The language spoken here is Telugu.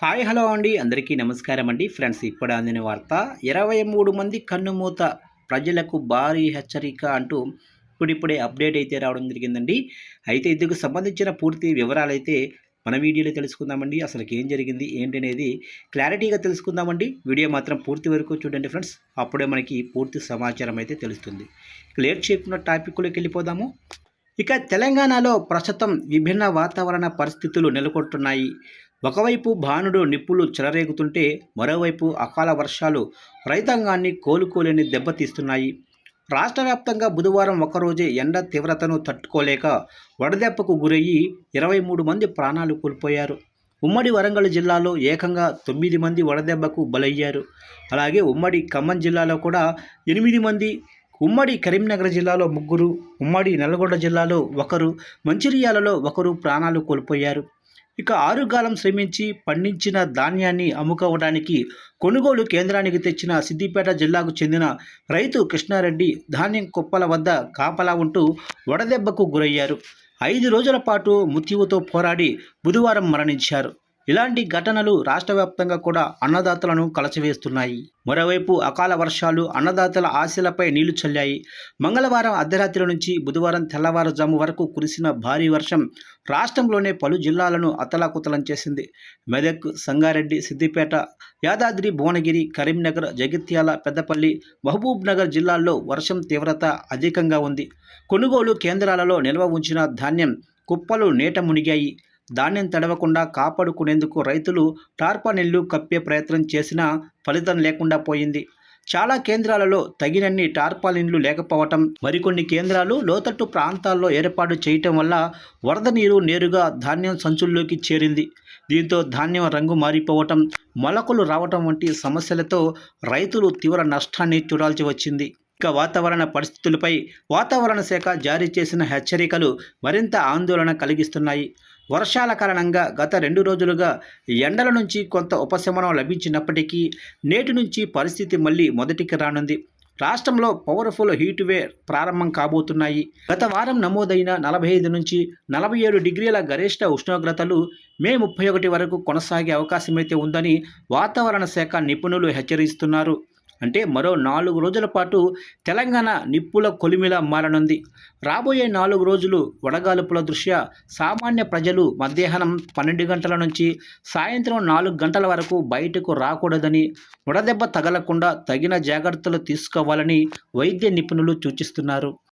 హాయ్ హలో అండి, అందరికీ నమస్కారం అండి. ఫ్రెండ్స్, ఇప్పుడు అందిన వార్త 23 మంది కన్నుమూత, ప్రజలకు భారీ హెచ్చరిక అంటూ ఇప్పుడిప్పుడే అప్డేట్ అయితే రావడం జరిగిందండి. అయితే ఇందుకు సంబంధించిన పూర్తి వివరాలైతే మన వీడియోలో తెలుసుకుందామండి. అసలుకి ఏం జరిగింది ఏంటి అనేది క్లారిటీగా తెలుసుకుందామండి. వీడియో మాత్రం పూర్తి వరకు చూడండి ఫ్రెండ్స్, అప్పుడే మనకి పూర్తి సమాచారం అయితే తెలుస్తుంది. లేట్ చేయకుండా టాపిక్లోకి వెళ్ళిపోదాము. ఇక తెలంగాణలో ప్రస్తుతం విభిన్న వాతావరణ పరిస్థితులు నెలకొంటున్నాయి. ఒకవైపు భానుడు నిప్పులు చెలరేగుతుంటే మరోవైపు అకాల వర్షాలు రైతాంగాన్ని కోలుకోలేని దెబ్బతీస్తున్నాయి. రాష్ట్ర వ్యాప్తంగా బుధవారం ఒకరోజే ఎండ తీవ్రతను తట్టుకోలేక వడదెబ్బకు గురయ్యి 23 మంది ప్రాణాలు కోల్పోయారు. ఉమ్మడి వరంగల్ జిల్లాలో ఏకంగా 9 మంది వడదెబ్బకు బలయ్యారు. అలాగే ఉమ్మడి ఖమ్మం జిల్లాలో కూడా 8 మంది, ఉమ్మడి కరీంనగర్ జిల్లాలో 3, ఉమ్మడి నల్గొండ జిల్లాలో 1, మంచిర్యాలలో 1 ప్రాణాలు కోల్పోయారు. ఇక ఆరుగాలం శ్రమించి పండించిన ధాన్యాన్ని అమ్ముకోవడానికి కొనుగోలు కేంద్రానికి తెచ్చిన సిద్దిపేట జిల్లాకు చెందిన రైతు కృష్ణారెడ్డి ధాన్యం కుప్పల వద్ద కాపలా ఉంటూ వడదెబ్బకు గురయ్యారు. 5 రోజుల పాటు మృత్యువుతో పోరాడి బుధవారం మరణించారు. ఇలాంటి ఘటనలు రాష్ట్ర వ్యాప్తంగా కూడా అన్నదాతలను కలచివేస్తున్నాయి. మరోవైపు అకాల వర్షాలు అన్నదాతల ఆశలపై నీళ్లు చల్లాయి. మంగళవారం అర్ధరాత్రి నుంచి బుధవారం తెల్లవారుజాము వరకు కురిసిన భారీ వర్షం రాష్ట్రంలోనే పలు జిల్లాలను అతలాకుతలం చేసింది. మెదక్, సంగారెడ్డి, సిద్దిపేట, యాదాద్రి, భువనగిరి, కరీంనగర్, జగిత్యాల, పెద్దపల్లి, మహబూబ్ నగర్ జిల్లాల్లో వర్షం తీవ్రత అధికంగా ఉంది. కొనుగోలు కేంద్రాలలో నిల్వ ఉంచిన ధాన్యం కుప్పలు నీట మునిగాయి. ధాన్యం తడవకుండా కాపాడుకునేందుకు రైతులు టార్పాలిన్లు కప్పే ప్రయత్నం చేసినా ఫలితం లేకుండా పోయింది. చాలా కేంద్రాలలో తగినన్ని టార్పాలిన్లు లేకపోవటం, మరికొన్ని కేంద్రాలు లోతట్టు ప్రాంతాల్లో ఏర్పాటు చేయటం వల్ల వరద నీరు నేరుగా ధాన్యం సంచుల్లోకి చేరింది. దీంతో ధాన్యం రంగు మారిపోవటం, మొలకలు రావటం వంటి సమస్యలతో రైతులు తీవ్ర నష్టాన్ని చూడాల్సి వచ్చింది. ఇక వాతావరణ పరిస్థితులపై వాతావరణ శాఖ జారీ చేసిన హెచ్చరికలు మరింత ఆందోళన కలిగిస్తున్నాయి. వర్షాల కారణంగా గత 2 రోజులుగా ఎండల నుంచి కొంత ఉపశమనం లభించినప్పటికీ నేటి నుంచి పరిస్థితి మళ్ళీ మొదటికి రానుంది. రాష్ట్రంలో పవర్ఫుల్ హీట్ వేవ్ ప్రారంభం కాబోతున్నాయి. గత వారం నమోదైన 45 నుంచి 47 డిగ్రీల గరిష్ట ఉష్ణోగ్రతలు మే 31 వరకు కొనసాగే అవకాశమైతే ఉందని వాతావరణ శాఖ నిపుణులు హెచ్చరిస్తున్నారు. అంటే మరో 4 రోజుల పాటు తెలంగాణ నిప్పుల కొలిమిలా మారనుంది. రాబోయే 4 రోజులు వడగాలుపుల దృష్ట్యా సామాన్య ప్రజలు మధ్యాహ్నం 12 గంటల నుంచి సాయంత్రం 4 గంటల వరకు బయటకు రాకూడదని, వడదెబ్బ తగలకుండా తగిన జాగ్రత్తలు తీసుకోవాలని వైద్య నిపుణులు సూచిస్తున్నారు.